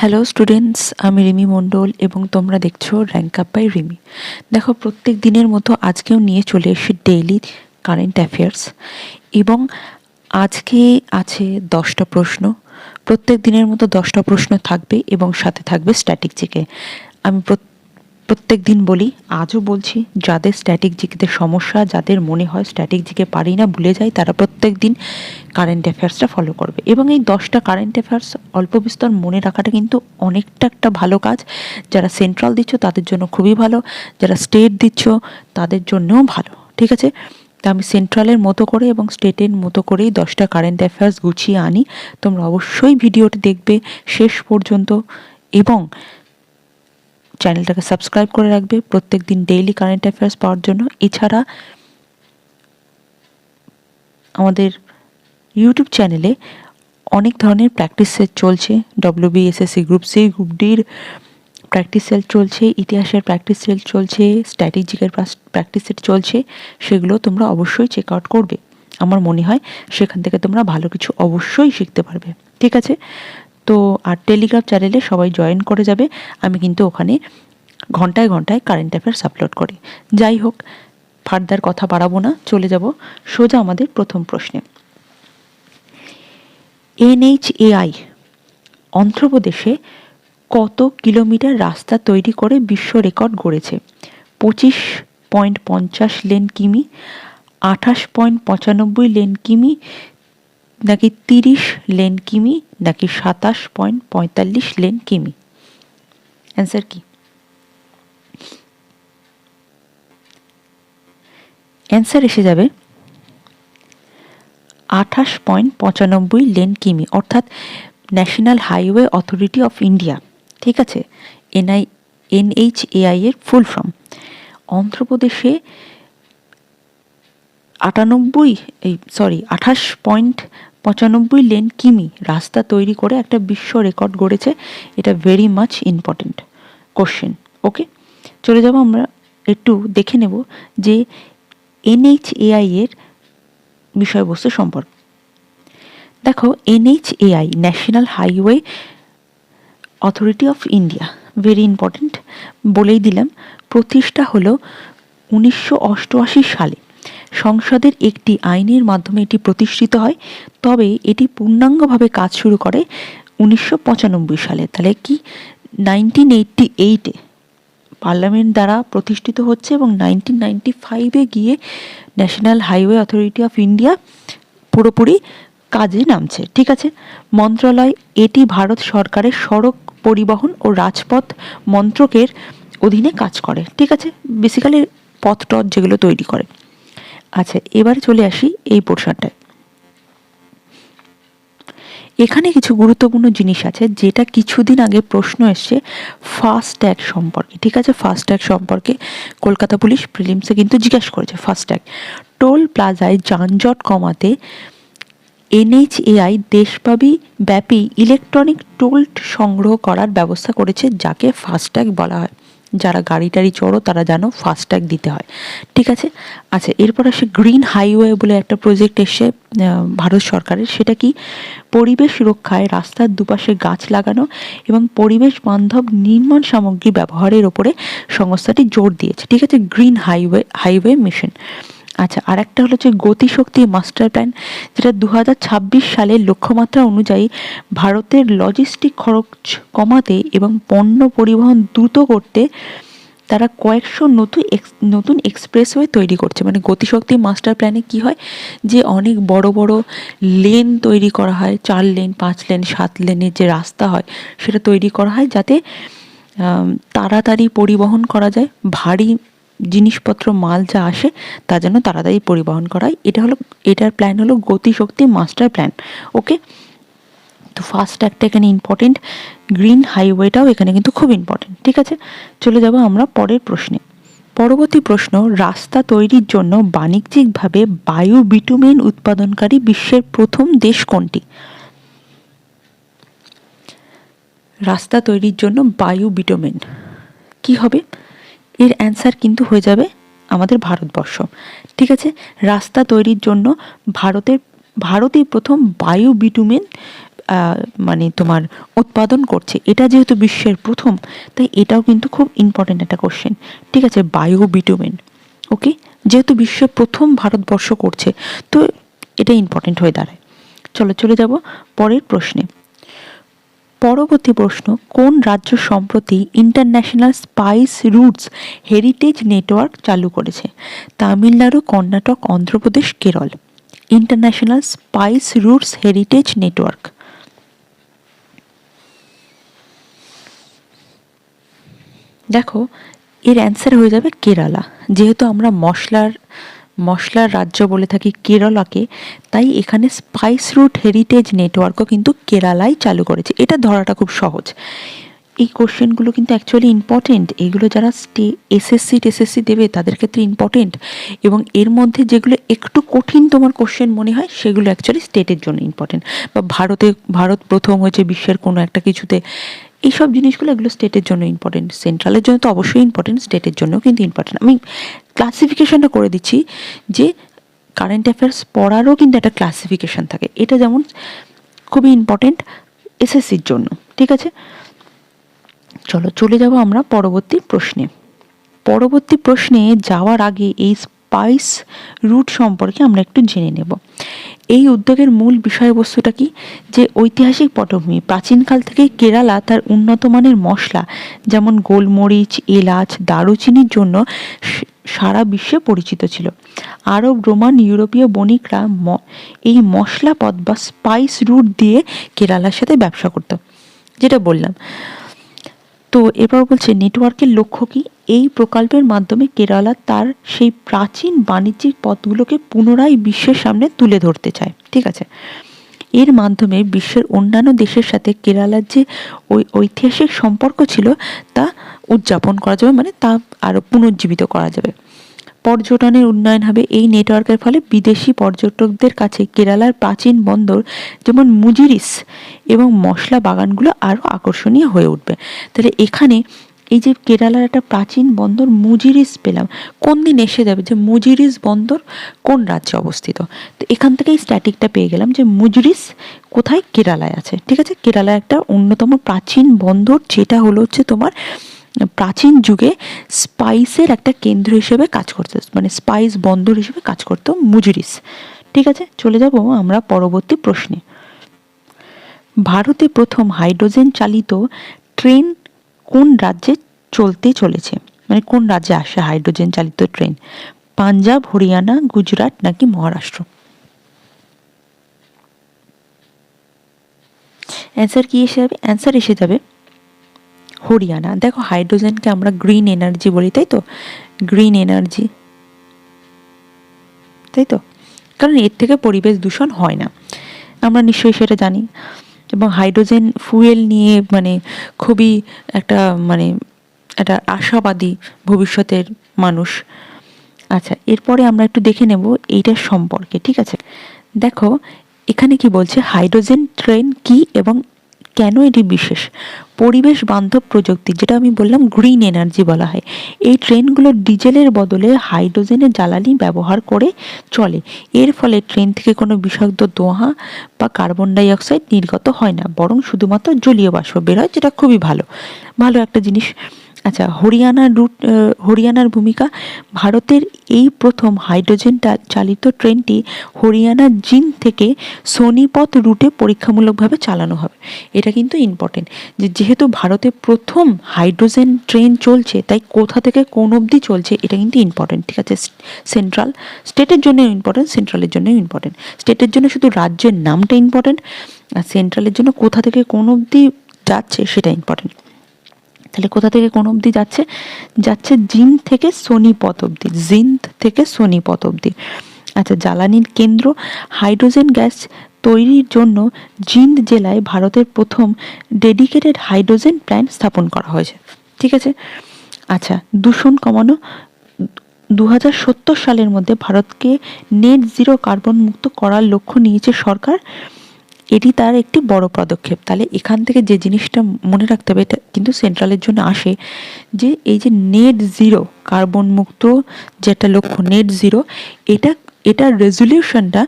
Hello students, আমি রিমি মণ্ডল এবং তোমরা দেখছো র্যাঙ্ক আপ বাই রিমি। দেখো, প্রত্যেক দিনের মতো আজকেও নিয়ে চলে এসেছি ডেইলি কারেন্ট অ্যাফেয়ার্স এবং আজকে আছে 10টা প্রশ্ন। প্রত্যেক দিনের মতো 10টা প্রশ্ন থাকবে এবং সাথে থাকবে স্ট্যাটিক জিকে। আমি প্রত্যেক দিন বলি, আজও বলছি, যাদের স্ট্যাটিক জিকেতে সমস্যা, যাদের মনে হয় স্ট্যাটিক জিকে পারি না, ভুলে যাই, তারা প্রত্যেক দিন কারেন্ট অ্যাফেয়ার্সটা ফলো করবে। এবং এই 10টা কারেন্ট অ্যাফেয়ার্স অল্প বিস্তর মনে রাখাটা কিন্তু অনেকটা একটা ভালো কাজ। যারা সেন্ট্রাল দিচ্ছ তাদের জন্য খুবই ভালো, যারা স্টেট দিচ্ছ তাদের জন্যও ভালো। ঠিক আছে, তা আমি সেন্ট্রালের মতো করে এবং স্টেটের মতো করেই 10টা কারেন্ট অ্যাফেয়ার্স গুছিয়ে আনি। তোমরা অবশ্যই ভিডিওটি দেখবে শেষ পর্যন্ত এবং চ্যানেলটাকে সাবস্ক্রাইব করে রাখবে প্রত্যেক দিন ডেইলি কারেন্ট অ্যাফেয়ার্স পাওয়ার জন্য। এছাড়া আমাদের ইউটিউব চ্যানেলে অনেক ধরনের প্র্যাকটিস সেট চলছে। WBSSC গ্রুপ সি, গ্রুপ ডির প্র্যাকটিস সেট চলছে, ইতিহাসের প্র্যাকটিস সেট চলছে, স্ট্র্যাটেজিকের প্র্যাকটিস সেট চলছে। সেগুলো তোমরা অবশ্যই চেক আউট করবে। আমার মনে হয় সেখান থেকে তোমরা ভালো কিছু অবশ্যই শিখতে পারবে। ঠিক আছে, তো আর টেলিগ্রাম চ্যানেলে সবাই জয়েন করে যাবে। আমি কিন্তু ওখানে ঘন্টায় ঘন্টায় কারেন্ট অ্যাফেয়ার্স আপলোড করি। যাই হোক, ফার্দার কথা বাড়াবো না, চলে যাব সোজা আমাদের প্রথম প্রশ্নে। NHAI অন্ধ্রপ্রদেশে কত কিলোমিটার রাস্তা তৈরি করে বিশ্ব রেকর্ড গড়েছে? 25.50 লেন কিমি, 28.95 লেন কিমি, নাকি 30 লেন কিমি, নাকি 27.45 লেন কিমি? অ্যান্সার কি? অ্যান্সার এসে যাবে 28.95 লেন কিমি, অর্থাৎ national highway authority of India. ঠিক আছে, NHAI এর ফুল ফর্ম। অন্ধ্রপ্রদেশে 28.95 লেন কিমি রাস্তা তৈরি করে একটা বিশ্ব রেকর্ড গড়েছে। এটা ভেরি মাচ ইম্পর্টেন্ট কোশ্চেন। ওকে, চলে যাব আমরা একটু দেখে নেব যে NHAI এর বিষয়বস্তু সম্পর্কে। দেখো, NHAI national highway authority of India, very important, বলেই দিলাম। প্রতিষ্ঠা হলো 1988 সালে। সংসদের একটি আইনের মাধ্যমে এটি প্রতিষ্ঠিত হয়, তবে এটি পূর্ণাঙ্গভাবে কাজ শুরু করে 1995 সালে। তাহলে কি 1988-এ পার্লামেন্ট দ্বারা প্রতিষ্ঠিত হচ্ছে এবং 1995-এ গিয়ে national highway authority of India পুরোপুরি কাজে নামছে। ঠিক আছে, মন্ত্রণালয় এটি ভারত সরকারের সড়ক পরিবহন ও রাজপথ মন্ত্রকের অধীনে কাজ করে। ঠিক আছে, বেসিক্যালি পথ টথ যেগুলো তৈরি করে। আচ্ছা, এবারে চলে আসি এই পোর্শনটায়। এখানে কিছু গুরুত্বপূর্ণ জিনিস আছে যেটা কিছুদিন আগে প্রশ্ন এসছে ফাস্ট্যাগ সম্পর্কে। ঠিক আছে, ফাস্ট্যাগ সম্পর্কে কলকাতা পুলিশ প্রিলিমসে কিন্তু জিজ্ঞাসা করেছে। ফাস্ট্যাগ টোল প্লাজায় যানজট কমাতে NHAI দেশব্যাপী ইলেকট্রনিক টোল সংগ্রহ করার ব্যবস্থা করেছে, যাকে ফাস্ট্যাগ বলা হয়। যারা গাড়ি টাড়ি চড়ো তারা জানো ফাস্ট্যাগ দিতে হয়। ঠিক আছে, আচ্ছা, এরপর আসে গ্রিন হাইওয়ে বলে একটা প্রজেক্ট এসছে ভারত সরকারের। সেটা কি? পরিবেশ রক্ষায় রাস্তার দুপাশে গাছ লাগানো এবং পরিবেশ বান্ধব নির্মাণ সামগ্রী ব্যবহারের ওপরে সংস্থাটি জোর দিয়েছে। ঠিক আছে, গ্রিন হাইওয়ে মিশন। আচ্ছা, আর একটা হলো যে গতিশক্তি মাস্টার প্ল্যান, যেটা 2026 সালের লক্ষ্যমাত্রা অনুযায়ী ভারতের লজিস্টিক খরচ কমাতে এবং পণ্য পরিবহন দ্রুত করতে তারা কয়েকশো নতুন এক্সপ্রেসওয়ে তৈরি করছে। মানে গতিশক্তি মাস্টার প্ল্যানে কি হয় যে অনেক বড় বড় লেন তৈরি করা হয়, 4 লেন 5 লেন 7 লেনের যে রাস্তা হয় সেটা তৈরি করা হয় যাতে তাড়াতাড়ি পরিবহন করা যায়, ভারী জিনিসপত্র মাল যা আসে তা যেন তাড়াতাড়ি পরিবহন করা হয়। এটার প্ল্যান হলো গতিশক্তি মাস্টার প্ল্যান। ওকে, তো ফাস্ট্যাগটা এখানে ইম্পর্টেন্ট, গ্রিন হাইওয়েটাও এখানে কিন্তু খুব ইম্পর্টেন্ট। ঠিক আছে, চলে যাব আমরা পরের প্রশ্নে। পরবর্তী প্রশ্ন, রাস্তা তৈরির জন্য বাণিজ্যিকভাবে বায়ু বিটুমেন উৎপাদনকারী বিশ্বের প্রথম দেশ কোনটি? রাস্তা তৈরির জন্য বায়ু বিটুমেন কি হবে? এর অ্যান্সার কিন্তু হয়ে যাবে আমাদের ভারতবর্ষ। ঠিক আছে, রাস্তা তৈরির জন্য ভারতেই প্রথম বায়ু বিটুমেন মানে তোমার উৎপাদন করছে। এটা যেহেতু বিশ্বের প্রথম, তাই এটাও কিন্তু খুব ইম্পর্টেন্ট একটা কোশ্চেন। ঠিক আছে, বায়ো বিটুমেন। ওকে, যেহেতু বিশ্বের প্রথম ভারতবর্ষ করছে, তো এটা ইম্পর্টেন্ট হয়ে দাঁড়ায়। চলো চলে যাব পরের প্রশ্নে। পরবর্তী প্রশ্ন, কোন রাজ্য সম্প্রতি international spice roots heritage network চালু করেছে? Tamil Nadu, Karnataka, Andhra Pradesh, Kerala. International spice roots heritage network. দেখো, এর অ্যান্সার হয়ে যাবে কেরালা। যেহেতু আমরা মশলার রাজ্য বলে থাকি কেরলাকে, তাই এখানে স্পাইস রুট হেরিটেজ নেটওয়ার্কও কিন্তু কেরালাই চালু করেছে। এটা ধরাটা খুব সহজ। এই কোশ্চেনগুলো কিন্তু অ্যাকচুয়ালি ইম্পর্টেন্ট। এগুলো যারা এসএসসি দেবে তাদের ক্ষেত্রে ইম্পর্টেন্ট, এবং এর মধ্যে যেগুলো একটু কঠিন তোমার কোশ্চেন মনে হয় সেগুলো অ্যাকচুয়ালি স্টেটের জন্য ইম্পর্টেন্ট। বা ভারত প্রথম হয়েছে বিশ্বের কোনো একটা কিছুতে, এইসব জিনিসগুলো এগুলো স্টেটের জন্য ইম্পর্টেন্ট। সেন্ট্রালের জন্য তো অবশ্যই ইম্পর্টেন্ট, স্টেটের জন্যও কিন্তু ইম্পর্টেন্ট। আমি ক্লাসিফিকেশনটা করে দিচ্ছি যে কারেন্ট অ্যাফেয়ার্স পড়ারও কিন্তু একটা ক্লাসিফিকেশন থাকে। এটা যেমন খুবই ইম্পর্টেন্ট এসএসসির জন্য। ঠিক আছে, চলো চলে যাব আমরা পরবর্তী প্রশ্নে। পরবর্তী প্রশ্নে যাওয়ার আগে এই স্পাইস রুট সম্পর্কে আমরা একটু জেনে নেব। এই উদ্যোগের মূল বিষয়বস্তুটা কি? যে ঐতিহাসিক পটভূমি, প্রাচীনকাল থেকে কেরালা তার উন্নত মানের মশলা যেমন গোলমরিচ, এলাচ, দারুচিনির জন্য সারা বিশ্বে পরিচিত ছিল। আরব, রোমান, ইউরোপীয় বণিকরা এই মশলা পদ বা স্পাইস রুট দিয়ে কেরালার সাথে ব্যবসা করত, যেটা বললাম। তো এবার বলছে নেটওয়ার্কের লক্ষ্য কি? এই প্রকল্পের মাধ্যমে কেরালা তার সেই প্রাচীন বাণিজ্যিক পথগুলোকে পুনরায় বিশ্বের সামনে তুলে ধরতে চায়। ঠিক আছে, এর মাধ্যমে বিশ্বের অন্যান্য দেশের সাথে কেরালার যে ঐতিহাসিক সম্পর্ক ছিল তা উদযাপন করা যাবে, মানে তা আরো পুনর্জীবিত করা যাবে। পর্যটনের উন্নয়ন হবে। এই নেটওয়ার্কের ফলে বিদেশি পর্যটকদের কাছে কেরালার প্রাচীন বন্দর যেমন মুজিরিস এবং মশলা বাগানগুলো আরও আকর্ষণীয় হয়ে উঠবে। তাহলে এখানে এই যে কেরালার একটা প্রাচীন বন্দর মুজিরিস পেলাম, কোন দিন এসে যাবে যে মুজিরিস বন্দর কোন রাজ্যে অবস্থিত। তো এখান থেকেই স্ট্যাটিকটা পেয়ে গেলাম যে মুজিরিস কোথায়, কেরালায় আছে। ঠিক আছে, কেরালায় একটা অন্যতম প্রাচীন বন্দর, যেটা হচ্ছে তোমার প্রাচীন যুগে স্পাইসের একটা কেন্দ্র হিসেবে কাজ করতো, মানে স্পাইস বন্দর হিসেবে কাজ করতো মুজিরিস। ঠিক আছে, চলে যাব আমরা পরবর্তী প্রশ্নে। ভারতে প্রথম হাইড্রোজেন চালিত ট্রেন কোন রাজ্যে চলতে চলেছে? মানে কোন রাজ্যে আসে হাইড্রোজেন চালিত ট্রেন? পাঞ্জাব, হরিয়ানা, গুজরাট নাকি মহারাষ্ট্র? অ্যান্সার কি এসে যাবে? অ্যান্সার এসে যাবে হরিয়ানা। দেখো, হাইড্রোজেনকে আমরা গ্রিন এনার্জি বলি, তাই তো? গ্রিন এনার্জি, তাই তো, কারণ এর থেকে পরিবেশ দূষণ হয় না, আমরা নিশ্চয়ই সেটা জানি। এবং হাইড্রোজেন ফুয়েল নিয়ে মানে খুবই একটা মানে একটা আশাবাদী ভবিষ্যতের মানুষ। আচ্ছা, এরপরে আমরা একটু দেখে নেব এইটার সম্পর্কে। ঠিক আছে, দেখো এখানে কি বলছে, হাইড্রোজেন ট্রেন কি এবং কেন এটি বিশেষ? পরিবেশ বান্ধব প্রযুক্তি, যেটা আমি বললাম গ্রিন এনার্জি বলা হয়। এই ট্রেনগুলো ডিজেলের বদলে হাইড্রোজেনের জ্বালানি ব্যবহার করে চলে। এর ফলে ট্রেন থেকে কোনো বিষাক্ত ধোঁয়া বা কার্বন ডাই অক্সাইড নির্গত হয় না, বরং শুধুমাত্র জলীয় বাষ্প বের হয়, যেটা খুবই ভালো একটা জিনিস। আচ্ছা, হরিয়ানার ভূমিকা। ভারতের এই প্রথম হাইড্রোজেন চালিত ট্রেনটি হরিয়ানার জিন্দ থেকে সোনিপত রুটে পরীক্ষামূলকভাবে চালানো হবে। এটা কিন্তু ইম্পর্টেন্ট, যেহেতু ভারতে প্রথম হাইড্রোজেন ট্রেন চলছে, তাই কোথা থেকে কোন অবধি চলছে এটা কিন্তু ইম্পর্টেন্ট। ঠিক আছে, স্টেটের জন্য ইম্পর্টেন্ট, সেন্ট্রালের জন্য ইম্পর্টেন্ট। স্টেটের জন্য শুধু রাজ্যের নামটা ইম্পর্টেন্ট, আর সেন্ট্রালের জন্য কোথা থেকে কোন অবধি যাচ্ছে সেটা ইম্পর্টেন্ট। তাহলে কোথা থেকে কোন অবধি যাচ্ছে? জিন্দ থেকে সোনিপত অবধি, আচ্ছা, জ্বালানির কেন্দ্র। হাইড্রোজেন গ্যাস তৈরির জন্য জিন্দ জেলায় ভারতের প্রথম ডেডিকেটেড হাইড্রোজেন প্ল্যান্ট স্থাপন করা হয়েছে। ঠিক আছে, আচ্ছা, দূষণ কমানো। 2070 সালের মধ্যে ভারতকে নেট জিরো কার্বন মুক্ত করার লক্ষ্য নিয়েছে সরকার। এটি তার একটি বড় পদক্ষেপ। তাহলে এখান থেকে যে জিনিসটা মনে রাখতে হবে, এটা কিন্তু সেন্ট্রালের জন্য আসে, যে এই যে নেট জিরো কার্বন মুক্ত যে একটা লক্ষ্য, নেট জিরো, এটার রেজলিউশনটা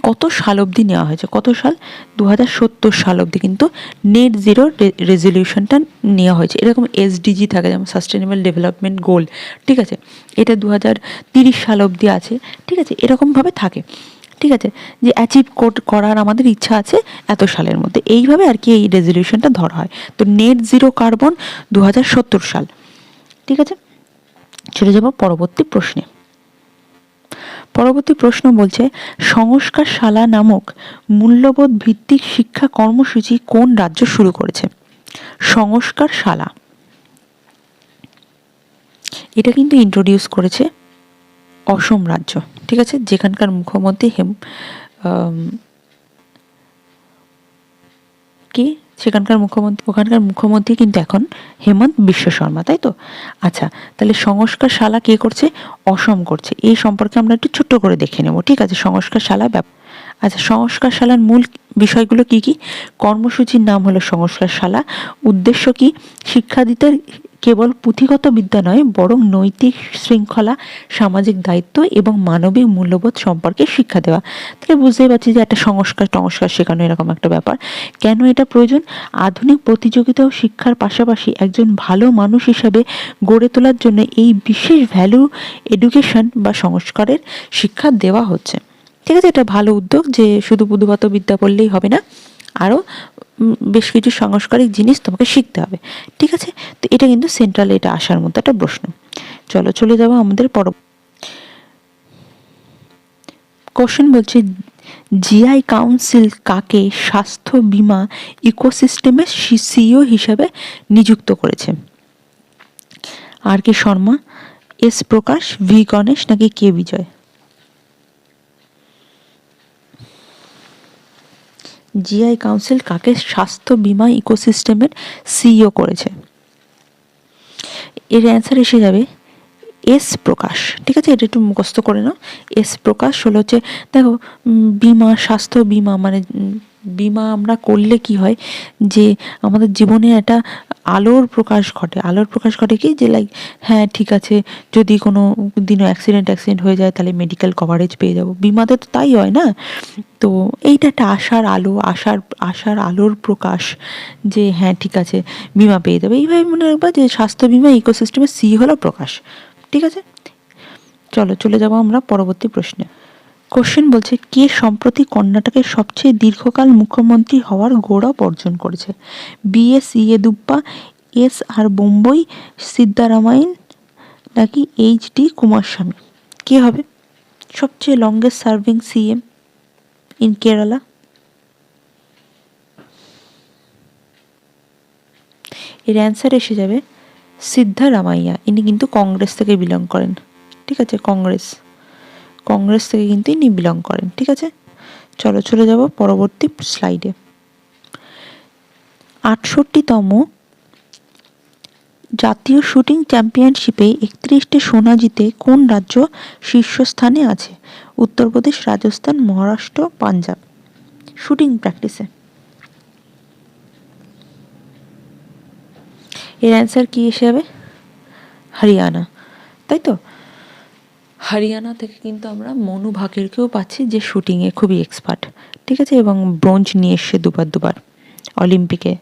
কত সাল অবধি নেওয়া হয়েছে, কত সাল, 2070 সাল অবধি কিন্তু নেট জিরো রেজলিউশনটা নেওয়া হয়েছে। এরকম এসডিজি থাকে, যেমন সাস্টেনেবল ডেভেলপমেন্ট গোল, ঠিক আছে, এটা 2030 সাল অবধি আছে, ঠিক আছে, এরকমভাবে থাকে, ঠিক আছে, যে অ্যাচিভ করার আমাদের ইচ্ছা আছে এত সালের মধ্যে, এইভাবে আর কি এই রেজলিউশনটা ধরা হয়। তো নেট জিরো কার্বন 2070 সাল, ঠিক আছে। চলে যাব পরবর্তী প্রশ্নে। পরবর্তী প্রশ্ন বলছে, সংস্কারশালা নামক মূল্যবোধ ভিত্তিক শিক্ষা কর্মসূচি কোন রাজ্য শুরু করেছে? সংস্কারশালা, এটা কিন্তু ইন্ট্রোডিউস করেছে অসম রাজ্য, ঠিক আছে, যেখানকার মুখ্যমন্ত্রী কে, ওখানকার মুখ্যমন্ত্রী কিন্তু এখন হেমন্ত বিশ্ব শর্মা, তাই তো? আচ্ছা, তাহলে সংস্কারশালা কে করছে? অসম করছে। এই সম্পর্কে আমরা একটু ছোট্ট করে দেখে নেব, ঠিক আছে, সংস্কারশালা। আচ্ছা, সংস্কারশালার মূল বিষয়গুলো কি কি? কর্মসূচির নাম হলো সংস্কারশালা। উদ্দেশ্য কি? শিক্ষার্থীদের কেবল পুঁথিগত বিদ্যা নয়, বরং নৈতিক শৃঙ্খলা, সামাজিক দায়িত্ব এবং মানবিক মূল্যবোধ সম্পর্কে শিক্ষা দেওয়া। তাহলে বুঝতেই পারছি যে একটা সংস্কার শেখানো এরকম একটা ব্যাপার। কেন এটা প্রয়োজন? আধুনিক প্রতিযোগিতা ও শিক্ষার পাশাপাশি একজন ভালো মানুষ হিসাবে গড়ে তোলার জন্য এই বিশেষ ভ্যালু এডুকেশন বা সংস্কারের শিক্ষা দেওয়া হচ্ছে, ঠিক আছে। এটা ভালো উদ্যোগ যে শুধু পুঁথিগত বিদ্যা পড়লেই হবে না, আরও বেশ কিছু সাংস্কারিক জিনিস তোমাকে শিখতে হবে, ঠিক আছে। তো এটা কিন্তু সেন্ট্রালে এটা আসার মতো একটা প্রশ্ন। চলো চলে যাবো আমাদের কোশ্চেন বলছে, জিআই কাউন্সিল কাকে স্বাস্থ্য বীমা ইকোসিস্টেমের সিইও হিসেবে নিযুক্ত করেছে? আর কে শর্মা, এস প্রকাশ, ভি গণেশ নাকি কে বিজয়? জিআই কাউন্সিল কাকে স্বাস্থ্য বীমা ইকোসিস্টেমের সিইও করেছে? এর অ্যান্সার এসে যাবে এস প্রকাশ, ঠিক আছে, এটা একটু মুখস্থ করে নাও। এস প্রকাশ হলো হচ্ছে, দেখো, বীমা, স্বাস্থ্য বীমা মানে বীমা আমরা করলে কি হয় যে আমাদের জীবনে একটা আলোর প্রকাশ ঘটে। আলোর প্রকাশ ঘটে কি, যে লাইক, হ্যাঁ ঠিক আছে, যদি কোনো দিনও অ্যাক্সিডেন্ট হয়ে যায় তাহলে মেডিকেল কভারেজ পেয়ে যাব। বীমাতে তো তাই হয় না? তো এইটা একটা আশার আলো, আশার আলোর প্রকাশ, যে হ্যাঁ ঠিক আছে বীমা পেয়ে যাবে। এইভাবে মনে রাখবা যে স্বাস্থ্য বীমা ইকোসিস্টেমের সি হলো প্রকাশ, ঠিক আছে। চলো চলে যাব আমরা পরবর্তী প্রশ্নে। কোশ্চেন বলছে, কে সম্প্রতি কর্ণাটকের সবচেয়ে দীর্ঘকাল মুখ্যমন্ত্রী হওয়ার গৌরব অর্জন করেছে? বিএস ইয়েদুপ্পা, এস আর বোম্বই, সিদ্ধারামাইন নাকি এইচ ডি কুমারস্বামী? কে হবে সবচেয়ে longest serving CM in Kerala? এর অ্যান্সার এসে যাবে সিদ্ধারামাইয়া। ইনি কিন্তু কংগ্রেস থেকে বিলং করেন, ঠিক আছে, কংগ্রেস থেকে কিন্তু ইনি বিলং করেন, ঠিক আছে। চলো চলে যাব পরবর্তী স্লাইডে। 68তম জাতীয় শুটিং চ্যাম্পিয়নশিপে 31টে সোনা জিতে কোন রাজ্য শীর্ষস্থানে আছে? উত্তরপ্রদেশ, রাজস্থান, মহারাষ্ট্র, পাঞ্জাব। শুটিং প্র্যাকটিসে এর অ্যান্সার কি এসে যাবে? হরিয়ানা, তাই তো। হরিয়ানা থেকে কিন্তু আমরা মনু ভাকেরকেও পাচ্ছি, যে শুটিংয়ে খুবই এক্সপার্ট, ঠিক আছে, এবং ব্রোঞ্জ নিয়ে এসছে দুবার অলিম্পিকে,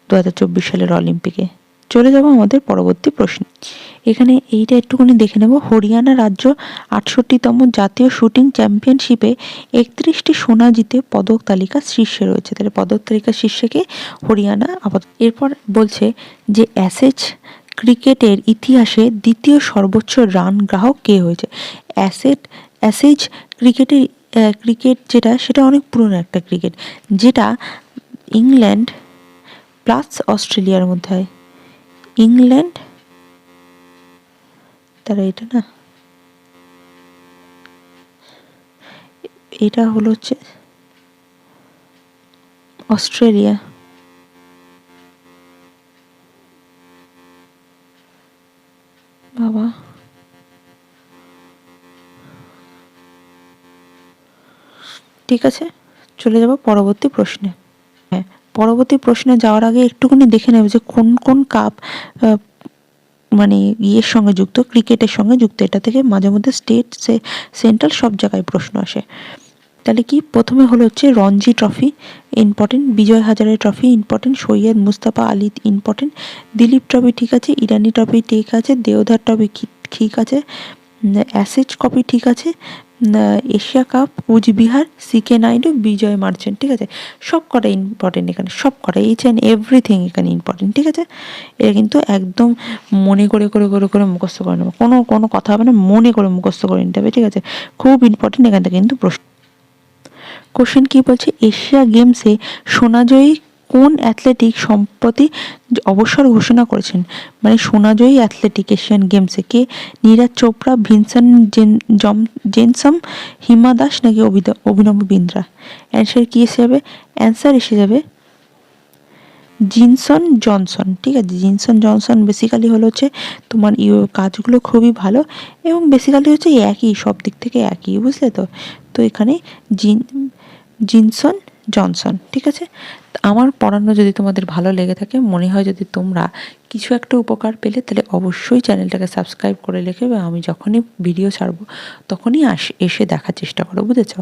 2024 সালের অলিম্পিকে। চলে যাব আমাদের পরবর্তী প্রশ্ন। এখানে এইটা একটুখানি দেখে নেব। হরিয়ানা রাজ্য 68তম জাতীয় শুটিং চ্যাম্পিয়নশিপে 31টি সোনা জিতে পদক তালিকার শীর্ষে রয়েছে। তাহলে পদক তালিকার শীর্ষে কে? হরিয়ানা। এরপর বলছে যে ক্রিকেটের ইতিহাসে দ্বিতীয় সর্বোচ্চ রান গ্রাহক কে হয়েছে? অ্যাশেজ ক্রিকেট যেটা, সেটা অনেক পুরনো একটা ক্রিকেট, যেটা ইংল্যান্ড প্লাস অস্ট্রেলিয়ার মধ্যে হয়। ইংল্যান্ড, তারা এটা না, এটা হলো হচ্ছে অস্ট্রেলিয়া। বাবা, ঠিক আছে, চলে যাব পরবর্তী প্রশ্নে। হ্যাঁ, পরবর্তী প্রশ্নে যাওয়ার আগে একটুখানি দেখে নেব যে কোন কোন কাপ মানে ইয়ের সঙ্গে যুক্ত, ক্রিকেটের সঙ্গে যুক্ত। এটা থেকে মাঝে মধ্যে স্টেট, সেন্ট্রাল সব জায়গায় প্রশ্ন আসে। তাহলে কি প্রথমে হলো হচ্ছে Ranji trophy important, Vijay Hazare trophy important, Syed Mustafa Ali important, Dilip trophy ঠিক আছে, ইরানি ট্রফি ঠিক আছে, দেওধার ট্রফি ঠিক আছে, অ্যাশেজ কপি ঠিক আছে, এশিয়া কাপ কুচবিহার, সিকে নাইডু, বিজয় মার্চেন্ট ঠিক আছে, সব কটা ইম্পর্টেন্ট এখানে, সব কটা এইচ অ্যান্ড এভরিথিং এখানে ইম্পর্টেন্ট ঠিক আছে। এটা কিন্তু একদম মনে করে করে করে করে মুখস্থ করে নেবো, কোনো কোনো কথা হবে না, মনে করে মুখস্থ করে নিতে হবে ঠিক আছে, খুব ইম্পর্টেন্ট এখান থেকে কিন্তু প্রশ্ন। কোশ্চেন কি বলছে, এশিয়া গেমসে সোনাজয়ী কোন অ্যাথলেটিক সম্প্রতি অবসর ঘোষণা করেছেন? মানে সোনাজয়ী অ্যাথলেটিক এশিয়ান গেমসে কে? নীরাজ চোপড়া, ভিনসেন্ট জেনসম, হিমা দাস নাকি অভিনব বিন্দ্রা? অ্যান্সার কি এসে যাবে? অ্যান্সার এসে যাবে জিনসন জনসন ঠিক আছে। জিনসন জনসন বেসিক্যালি হলো হচ্ছে তোমার কাজগুলো খুবই ভালো এবং বেসিক্যালি হচ্ছে একই, সব দিক থেকে একই, বুঝলে তো। তো এখানে জিনসন জনসন ঠিক আছে। আমার পড়ানো যদি তোমাদের ভালো লেগে থাকে, মনে হয় যদি তোমরা কিছু একটা উপকার পেলে, তাহলে অবশ্যই চ্যানেলটাকে সাবস্ক্রাইব করে রেখে, বা আমি যখনই ভিডিও ছাড়বো তখনই এসে দেখার চেষ্টা করো, বুঝেছ।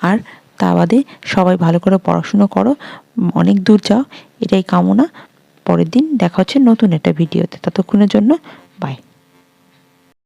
আর তা বাদে সবাই ভালো করে পড়াশুনো করো, অনেক দূর যাও, এটাই কামনা। পরের দিন দেখা হচ্ছে নতুন একটা ভিডিওতে, ততক্ষণের জন্য বাই।